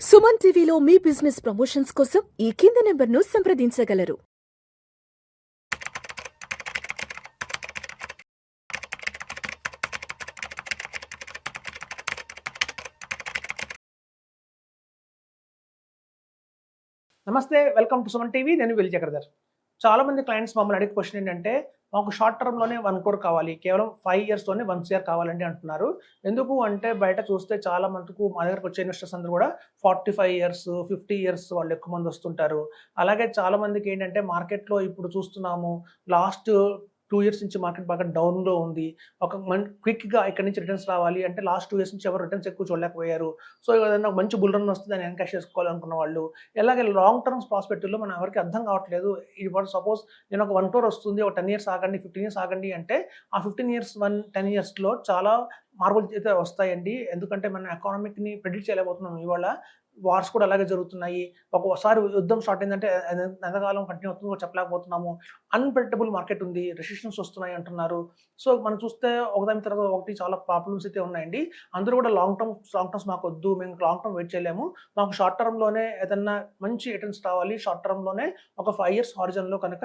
సుమన్ టీవీలో మీ business promotions కోసం ఈ కింది నెంబర్ను సంప్రదించగలరు. నమస్తే, వెల్కమ్ టు సుమన్ టీవీ. నేను విల్ చక్రధర్. చాలా మంది క్లయింట్స్ మమ్మల్ని అడిగే క్వశ్చన్ ఏంటంటే, మాకు షార్ట్ టర్మ్‌లోనే 1 crore కావాలి, కేవలం 5 ఇయర్స్‌లోనే 1 CR కావాలండి అంటున్నారు. ఎందుకు అంటే బయట చూస్తే చాలా మటుకు మా దగ్గరకు వచ్చే ఇన్వెస్టర్స్ అందరూ కూడా 45 ఇయర్స్, 50 ఇయర్స్ వాళ్ళు ఎక్కువ మంది వస్తుంటారు. అలాగే చాలా మందికి ఏంటంటే మార్కెట్‌లో ఇప్పుడు చూస్తున్నాము, లాస్ట్ 2 ఇయర్స్ నుంచి మార్కెట్ బాగా డౌన్‌లో ఉంది. ఒక క్విక్‌గా ఇక్కడి నుంచి రిటర్న్స్ రావాలి అంటే లాస్ట్ 2 ఇయర్స్ నుంచి ఎవరు రిటర్న్స్ ఎక్కువ చూడలేకపోయారు. సో ఏదైనా ఒక మంచి బుల్ రన్ వస్తే దాన్ని ఎన్కాష్ చేసుకోవాలనుకున్న వాళ్ళు, ఇలాగే లాంగ్ టర్మ్స్ ప్రాస్పెక్టివ్‌లో మనం ఎవరికీ అర్థం కావట్లేదు. ఇప్పుడు సపోజ్ నేను ఒక 1 crore వస్తుంది, ఒక 10 ఇయర్స్ ఆగండి, 15 ఇయర్స్ ఆగండి అంటే ఆ 15 ఇయర్స్ 10 ఇయర్స్‌లో చాలా మార్పులు అయితే వస్తాయండి. ఎందుకంటే మన ఎకానమీని ప్రెడిక్ట్ చేయలేకపోతున్నాం ఇవాళ. వార్స్ కూడా అలాగే జరుగుతున్నాయి. ఒక్కోసారి యుద్ధం స్టార్ట్ అయిందంటే ఎంతకాలం కంటిన్యూ అవుతుందో చెప్పలేకపోతున్నాము. అన్‌ప్రెడిక్టబుల్ మార్కెట్ ఉంది. రెసిషన్స్ వస్తున్నాయి అంటున్నారు. సో మనం చూస్తే ఒకదాని తర్వాత ఒకటి చాలా ప్రాబ్లమ్స్ అయితే ఉన్నాయండి. అందరూ కూడా లాంగ్ టర్మ్స్ మాకొద్దు, మేము లాంగ్ టర్మ్ వెయిట్ చేయలేము, మాకు షార్ట్ టర్మ్‌లోనే ఏదన్నా మంచి రిటర్న్స్ రావాలి, షార్ట్ టర్మ్‌లోనే ఒక 5 ఇయర్స్ హారిజన్‌లో కనుక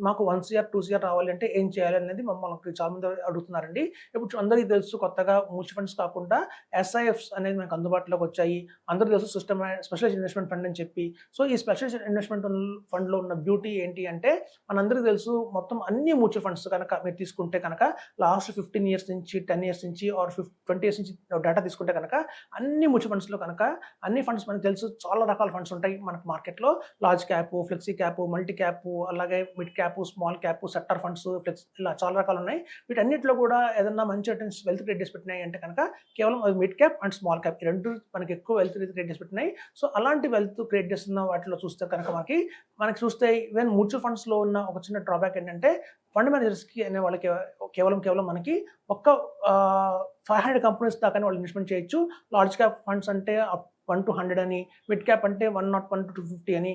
మాకు 1 CR, 2 CR రావాలి అంటే ఏం చేయాలి అనేది మమ్మల్ని చాలా మంది అడుగుతున్నారండి. ఇప్పుడు అందరికీ తెలుసు, కొత్తగా మ్యూచువల్ ఫండ్స్ కాకుండా SIFs అనేది మనకు అందుబాటులోకి వచ్చాయి. అందరికీ తెలుసు స్పెషలైజ్డ్ ఇన్వెస్ట్మెంట్ ఫండ్ అని చెప్పి. సో ఈ స్పెషలైజ్డ్ ఇన్వెస్ట్మెంట్ ఫండ్‌లో ఉన్న బ్యూటీ ఏంటి అంటే, మనందరికీ తెలుసు మొత్తం అన్ని మ్యూచువల్ ఫండ్స్ కనుక మీరు తీసుకుంటే కనుక లాస్ట్ 15 ఇయర్స్ నుంచి, 10 ఇయర్స్ నుంచి ఆర్ 20 ఇయర్స్ నుంచి డేటా తీసుకుంటే కనుక అన్ని మ్యూచువల్ ఫండ్స్‌లో కనుక అన్ని ఫండ్స్ మనకు తెలుసు చాలా రకాల ఫండ్స్ ఉంటాయి మనకు మార్కెట్‌లో. Large cap, flexi cap, multi cap, అలాగే mid cap, small cap, sector funds, ఇలా చాలా రకాలు ఉన్నాయి. వీటన్నిటిలో కూడా ఏదన్నా మంచి రిటర్న్స్ వెల్త్ క్రియేట్ చేసి పెట్టినాయి అంటే కనుక కేవలం mid cap and small cap ఈ రెండు మనకి ఎక్కువ వెల్త్ క్రియేట్ చేసి పెట్టినాయి. సో అలాంటి వెల్త్ క్రియేట్ చేస్తున్న వాటిలో చూస్తే కనుక మనకి చూస్తే ఈవెన్ మ్యూచువల్ ఫండ్స్‌లో ఉన్న ఒక చిన్న డ్రాబ్యాక్ ఏంటంటే, ఫండ్ మేనేజర్స్‌కి అనే వాళ్ళకి కేవలం మనకి ఒక్క 500 కంపెనీస్ దాకానే వాళ్ళు ఇన్వెస్ట్‌మెంట్ చేయొచ్చు. లార్జ్ క్యాప్ ఫండ్స్ అంటే 1-100 అని, మిడ్ క్యాప్ అంటే 101-250 అని,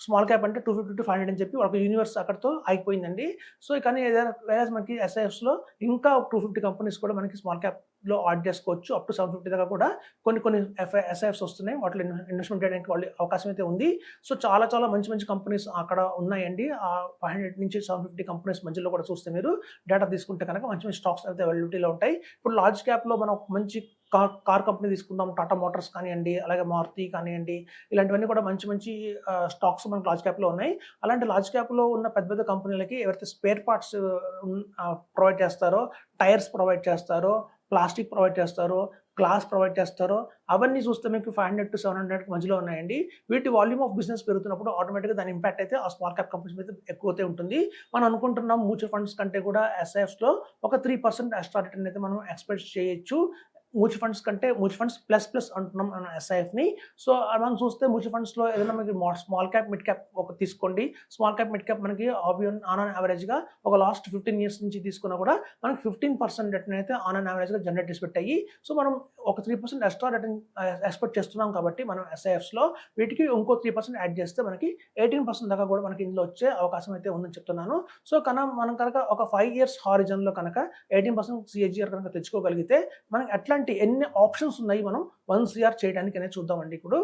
స్మాల్ క్యాప్ అంటే 250-500 అని చెప్పి ఒక యూనివర్స్ అక్కడితో ఆగిపోయిందండి. సో కానీ వేరేస్ మనకి SIFస్‌లో ఇంకా 250 కంపెనీస్ కూడా మనకి స్మాల్ క్యాప్‌లో యాడ్ చేసుకోవచ్చు. అప్ టు 750 దాకా కూడా కొన్ని SIFs వస్తున్నాయి. వాటిలో ఇన్వెస్ట్మెంట్ చేయడానికి వాళ్ళ అవకాశం అయితే ఉంది. సో చాలా మంచి కంపెనీస్ అక్కడ ఉన్నాయండి. 500 నుంచి 750 కంపెనీస్ మధ్యలో కూడా చూస్తే మీరు డేటా తీసుకుంటే కనుక మంచి స్టాక్స్ అయితే అవైలబిలిటీలో ఉంటాయి. ఇప్పుడు లార్జ్ క్యాప్‌లో మనం ఒక మంచి కార్ కంపెనీ తీసుకుందాం, టాటా మోటార్స్ కానివ్వండి, అలాగే మారుతి కానివ్వండి, ఇలాంటివన్నీ కూడా మంచి స్టాక్స్ మనకు లార్జ్ క్యాప్‌లో ఉన్నాయి. అలాంటి లార్జ్ క్యాప్‌లో ఉన్న పెద్ద కంపెనీలకి ఎవరైతే స్పేర్ పార్ట్స్ ప్రొవైడ్ చేస్తారో, టైర్స్ ప్రొవైడ్ చేస్తారో, ప్లాస్టిక్ ప్రొవైడ్ చేస్తారో, గ్లాస్ ప్రొవైడ్ చేస్తారో, అవన్నీ చూస్తే మీకు 500-700 మధ్యలో ఉన్నాయండి. వీటి వాల్యూమ్ ఆఫ్ బిజినెస్ పెరుగుతున్నప్పుడు ఆటోమేటిక్‌గా దాని ఇంపాక్ట్ అయితే ఆ స్మాల్ క్యాప్ కంపెనీస్ మీద ఎక్కువైతే ఉంటుంది. మనం అనుకుంటున్నాం మ్యూచువల్ ఫండ్స్ కంటే కూడా SIFస్‌లో ఒక 3% ఎక్స్ట్రా రిటర్న్ అయితే మనం ఎక్స్‌పెక్ట్ చేయొచ్చు. మ్యూచువల్ ఫండ్స్ కంటే మ్యూచువల్ ఫండ్స్ ప్లస్ అంటున్నాం మనం SIFని. సో మనం చూస్తే మ్యూచువల్ ఫండ్స్‌లో ఏదైనా మీకు స్మాల్ క్యాప్, మిడ్ క్యాప్ ఒక తీసుకోండి. స్మాల్ క్యాప్, మిడ్ క్యాప్ మనకి ఆన్ యావరేజ్‌గా ఒక లాస్ట్ 15 ఇయర్స్ నుంచి తీసుకున్నా కూడా మనకి 15% రిటర్న్ అయితే ఆన్ యావరేజ్‌గా జనరేట్ చేసి పెట్టాయి. సో మనం ఒక 3% ఎక్స్ట్రా రిటర్న్ ఎక్స్‌పెక్ట్ చేస్తున్నాం కాబట్టి మనం SIFస్‌లో వీటికి ఇంకో 3% యాడ్ చేస్తే మనకి 18% దాకా కూడా మనకి ఇందులో వచ్చే అవకాశం అయితే ఉందని చెప్తున్నాను. సో మనం కనుక ఒక 5 ఇయర్స్ హారిజన్‌లో కనుక 18% CAGR కనుక తెచ్చుకోగలిగితే మనకి ఎన్ని ఆప్షన్స్ ఉన్నాయి మనం 1 CR చేయడానికి అనేది చూద్దామండి. ఇప్పుడు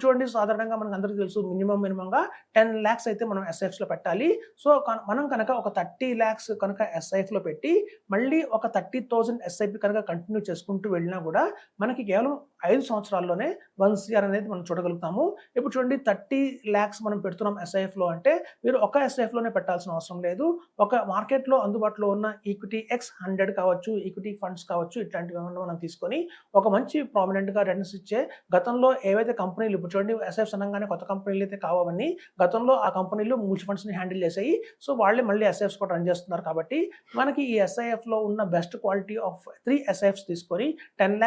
చూడండి, సాధారణంగా మనకు అందరికీ తెలుసు మినిమంగా 10 lakhs అయితే మనం SIFస్‌లో పెట్టాలి. సో మనం కనుక ఒక 30 lakhs కనుక SIFలో పెట్టి మళ్ళీ ఒక 30,000 SIP కనుక కంటిన్యూ చేసుకుంటూ వెళ్ళినా కూడా మనకి కేవలం 5 సంవత్సరాల్లోనే 1 CR అనేది మనం చూడగలుగుతాము. ఇప్పుడు చూడండి, 30 lakhs మనం పెడుతున్నాం SIFలో అంటే మీరు ఒక SIFలోనే పెట్టాల్సిన అవసరం లేదు. ఒక మార్కెట్‌లో అందుబాటులో ఉన్న ఈక్విటీ X100 కావచ్చు, ఈక్విటీ ఫండ్స్ కావచ్చు, ఇట్లాంటివి ఏమన్నా మనం తీసుకొని ఒక మంచి ప్రామినెంట్‌గా రిటర్న్స్ ఇచ్చే, గతంలో ఏవైతే కంపెనీలు ఇప్పుడు చూడండి SIFs అనగానే కొత్త కంపెనీలు అయితే కావని, గతంలో ఆ కంపెనీలు మ్యూచువల్ ఫండ్స్‌ని హ్యాండిల్ చేసాయి. సో వాళ్ళే మళ్ళీ SIFs కూడా రన్ చేస్తున్నారు కాబట్టి మనకి ఈ SIFలో ఉన్న బెస్ట్ క్వాలిటీ ఆఫ్ 3 SIFs తీసుకొని 10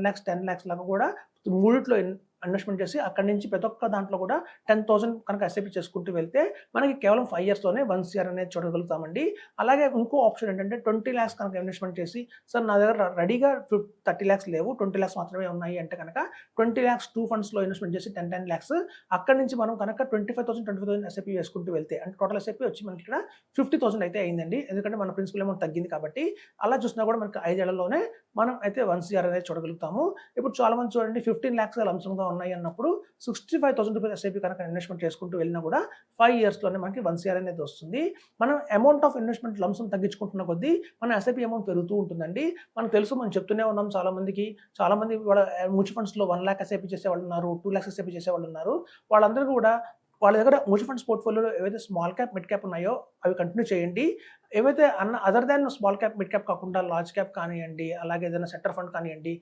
lakhs లాగా కూడా మూడిట్లో ఇన్వెస్ట్మెంట్ చేసి అక్కడి నుంచి ప్రతి ఒక్క దాంట్లో కూడా 10,000 కనుక SIP చేసుకుంటూ వెళ్తే మనకి కేవలం 5 ఇయర్స్‌లోనే 1 CR అనేది చూడగలుగుతామండి. అలాగే ఇంకో ఆప్షన్ ఏంటంటే 20 lakhs కనుక ఇన్వెస్ట్మెంట్ చేసి, సార్ నా దగ్గర రెడీగా 30 lakhs లేవు, 20 lakhs మాత్రమే ఉన్నాయి అంటే కనుక 20 lakhs 2 ఫండ్స్‌లో ఇన్వెస్ట్మెంట్ చేసి 10 lakhs అక్కడి నుంచి మనం కనుక 25,000 SIP వేసుకుంటూ వెళ్తే అంటే టోటల్ SIP వచ్చి మనకి ఇక్కడ 50,000 అయితే అయిందండి. ఎందుకంటే మన ప్రిన్సిపల్ అమౌంట్ తగ్గింది కాబట్టి. అలా చూసినా కూడా మనకి 5 ఏళ్లలోనే మనం అయితే 1 CR అనేది చూడగలుగుతాము. ఇప్పుడు చాలా మంది చూడండి 15 lakhs లంసంగా ఉన్నాయి అన్నప్పుడు 65,000 రూపీస్ ఎస్ఐపి కనుక ఇన్వెస్ట్మెంట్ చేసుకుంటూ వెళ్ళినా కూడా 5 ఇయర్స్లోనే మనకి 1 CR అనేది వస్తుంది. మనం అమౌంట్ ఆఫ్ ఇన్వెస్ట్మెంట్ లంసం తగ్గించుకుంటున్న కొద్దీ మన ఎస్ఐపి అమౌంట్ పెరుగుతూ ఉంటుందండి. మనకు తెలుసు, మనం చెప్తూనే ఉన్నాం చాలామంది వాళ్ళ మ్యూచువల్ ఫండ్స్లో 1 lakh ఎస్ఐపి చేసేవాళ్ళు ఉన్నారు, 2 lakhs ఎస్ఐపి చేసేవాళ్ళు ఉన్నారు. వాళ్ళందరూ కూడా వాళ్ళ దగ్గర మ్యూచువల్ ఫండ్స్ పోర్ట్ఫోలియోలో ఏవైతే స్మాల్ క్యాప్, మిడ్ క్యాప్ ఉన్నాయో అవి కంటిన్యూ చేయండి. ఏవైతే other than small cap, mid cap కాకుండా లార్జ్ క్యాప్ కానివ్వండి, అలాగే ఏదైనా సెక్టర్ ఫండ్ కానివ్వండి,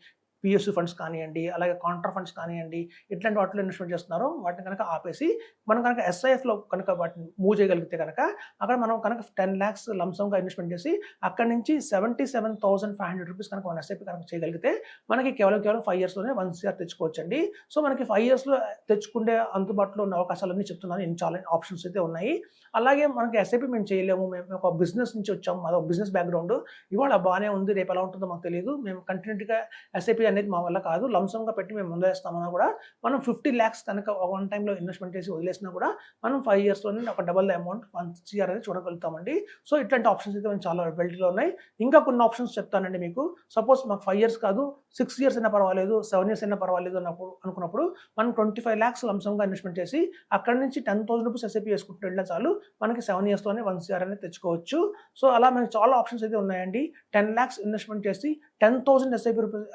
పిఎస్యు ఫండ్స్ కానివ్వండి, అలాగే కాంట్రా ఫండ్స్ కానివ్వండి, ఇట్లాంటి వాటిలో ఇన్వెస్ట్మెంట్ చేస్తున్నారో వాటిని కనుక ఆపేసి మనం కనుక ఎస్ఐఎఫ్లో కనుక వాటిని మూవ్ చేయగలిగితే కనుక అక్కడ మనం కనుక 10 lakhs లంసంగా ఇన్వెస్ట్మెంట్ చేసి అక్కడ నుంచి 77,500 రూపీస్ కనుక మన ఎస్ఐపి కనుక చేయగలిగితే మనకి కేవలం 5 ఇయర్స్లోనే 1 CR తెచ్చుకోవచ్చండి. సో మనకి 5 ఇయర్స్లో తెచ్చుకుంటే అందుబాటులో ఉన్న అవకాశాలన్నీ చెప్తున్నాను. ఇన్ని చాలా ఆప్షన్స్ అయితే ఉన్నాయి. అలాగే మనకి ఎస్ఐపి మేము చేయలేము, మేము ఒక బిజినెస్ నుంచి వచ్చాము, మాది ఒక బిజినెస్ బ్యాక్గ్రౌండ్, ఇవాళ బాగానే ఉంది, రేపు ఎలా ఉంటుందో మాకు తెలియదు, మేము కంటిన్యూటీగా ఎస్ఐపి అనేది మా వల్ల కాదు, లంసంగా పెట్టి మేము వదిలేస్తామన్నా కూడా మనం 50 lakhs కనుక వన్ టైంలో ఇన్వెస్ట్మెంట్ చేసి వదిలేసినా కూడా మనం 5 ఇయర్స్లోనే ఒక డబల్ అమౌంట్ 1 CR అనేది చూడగలుగుతామండి. సో ఇట్లాంటి ఆప్షన్స్ అయితే మనం చాలా అవైలబిలిటీలో ఉన్నాయి. ఇంకా కొన్ని ఆప్షన్స్ చెప్తానండి మీకు. సపోజ్ మాకు 5 ఇయర్స్ కాదు, 6 ఇయర్స్ అయినా పర్వాలేదు, 7 ఇయర్స్ అయినా పర్వాలేదు అనుకున్నప్పుడు మనం 25 lakhs లంసంగా ఇన్వెస్ట్మెంట్ చేసి అక్కడ నుంచి 10,000 రూపీస్ ఎస్ఐపి వేసుకుంటూ వెళ్ళినా చాలు మనకి 7 ఇయర్స్లోనే 1 CR అనేది తెచ్చుకోవచ్చు. సో అలా మనకి చాలా ఆప్షన్స్ అయితే ఉన్నాయండి. 10 lakhs ఇన్వెస్ట్మెంట్ చేసి 10,000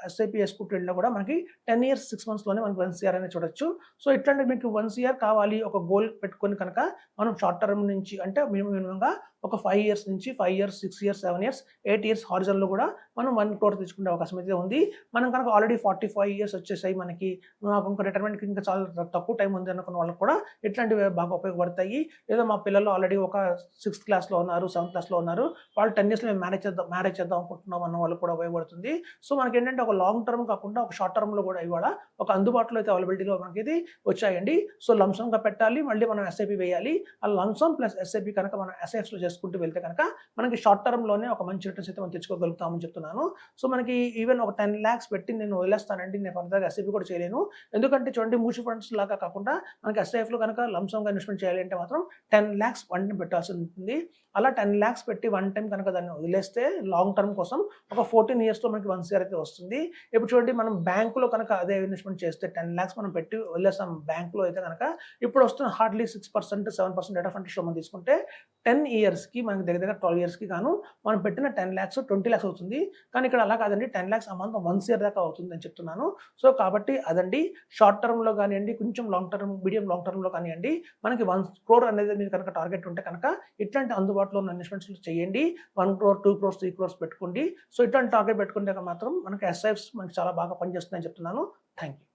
ఎస్ఐపి వేసుకుంటూ వెళ్ళినా కూడా మనకి 10 years 6 monthsలోనే మనకి 1 CR అనేది చూడొచ్చు. సో ఇట్లాంటి మీకు 1 CR కావాలి, ఒక గోల్ పెట్టుకొని కనుక మనం షార్ట్ టర్మ్ నుంచి అంటే మినిమంగా ఒక 5 years నుంచి 5 years, 6 years, 7 years, 8 years హారిజన్లో కూడా మనం 1 crore తెచ్చుకునే అవకాశం అయితే ఉంది. మనం కనుక ఆల్రెడీ 45 years వచ్చేసాయి, మనకి నాకు ఇంకా రిటైర్మెంట్కి ఇంకా చాలా తక్కువ టైం ఉంది అనుకున్న వాళ్ళకి కూడా ఇట్లాంటివి బాగా ఉపయోగపడతాయి. ఏదో మా పిల్లలు ఆల్రెడీ ఒక 6th క్లాస్లో ఉన్నారు, 7th క్లాస్లో ఉన్నారు, వాళ్ళు 10 yearsలో మేము మ్యారేజ్ చేద్దాం అనుకుంటున్నాం అన్న వాళ్ళకి కూడా ఉపయోగపడుతుంది. సో మనకి ఏంటంటే ఒక లాంగ్ టర్మ్ కాకుండా ఒక షార్ట్ టర్మ్లో కూడా ఇవాళ ఒక అందుబాటులో అయితే అవైలబిలిటీలో మనకి ఇది వచ్చాయండి. సో లంసంగా పెట్టాలి, మళ్ళీ మనం ఎస్ఐపి వేయాలి. ఆ లంసమ్ ప్లస్ ఎస్ఐపి కనుక మనం ఎస్ఐఎఫ్స్లో చేసుకుంటూ వెళ్తే కనుక మనకి షార్ట్ టర్మ్లోనే ఒక మంచి రిటర్న్స్ అయితే మనం తెచ్చుకోగలుగుతామని చెప్తున్నాను. సో మనకి ఈవెన్ ఒక 10 lakhs పెట్టి నేను వదిలేస్తానండి, నేను ఫర్దర్గా ఎస్ఐపి కూడా చేయలేను. ఎందుకంటే చూడండి, మ్యూచువల్ ఫండ్స్ లాగా కాకుండా మనకి ఎస్ఐఎఫ్లో కనుక లంసంగా ఇన్వెస్ట్మెంట్ చేయాలి అంటే మాత్రం 10 lakhs వన్ టైం పెట్టాల్సి ఉంటుంది. అలా 10 lakhs పెట్టి వన్ టైం కనుక దాన్ని వదిలేస్తే లాంగ్ టర్మ్ కోసం ఒక 14 yearsలో మనకి 1 CR అయితే వస్తుంది. ఇప్పుడు చూడండి, మనం బ్యాంకులో కనుక అదే ఇన్వెస్ట్మెంట్ చేస్తే 10 lakhs మనం పెట్టి వదిలేస్తాం బ్యాంకులో అయితే కనుక ఇప్పుడు వస్తున్న హార్డ్లీ 6%, 7% రేట్ ఆఫ్ ఇంట్రెస్ట్లో మనం తీసుకుంటే 10 yearsకి మనకి దగ్గర 12 yearsకి గాను మనం పెట్టిన 10 lakhs 20 lakhs అవుతుంది. కానీ ఇక్కడ అలా కాదండి, 10 lakhs అమౌంట్ 1 CR దాకా అవుతుంది అని చెప్తున్నాను. సో కాబట్టి అదండి, షార్ట్ టర్మ్లో కానివ్వండి, కొంచెం లాంగ్ టర్మ్, మీడియం లాంగ్ టర్మ్లో కానివ్వండి, మనకి 1 crore అనేది మీరు కనుక టార్గెట్ ఉంటే కనుక ఇట్లాంటి అందుబాటులో ఉన్న ఇన్వెస్ట్మెంట్స్ చేయండి. 1 crore, 2 crores, 3 crores పెట్టుకోండి. సో ఇట్లాంటి టార్గెట్ పెట్టుకుంటే మాత్రం మనకి ఎస్ఐఎఫ్స్ మనకి చాలా బాగా పనిచేస్తుందని చెప్తున్నాను. Thank you.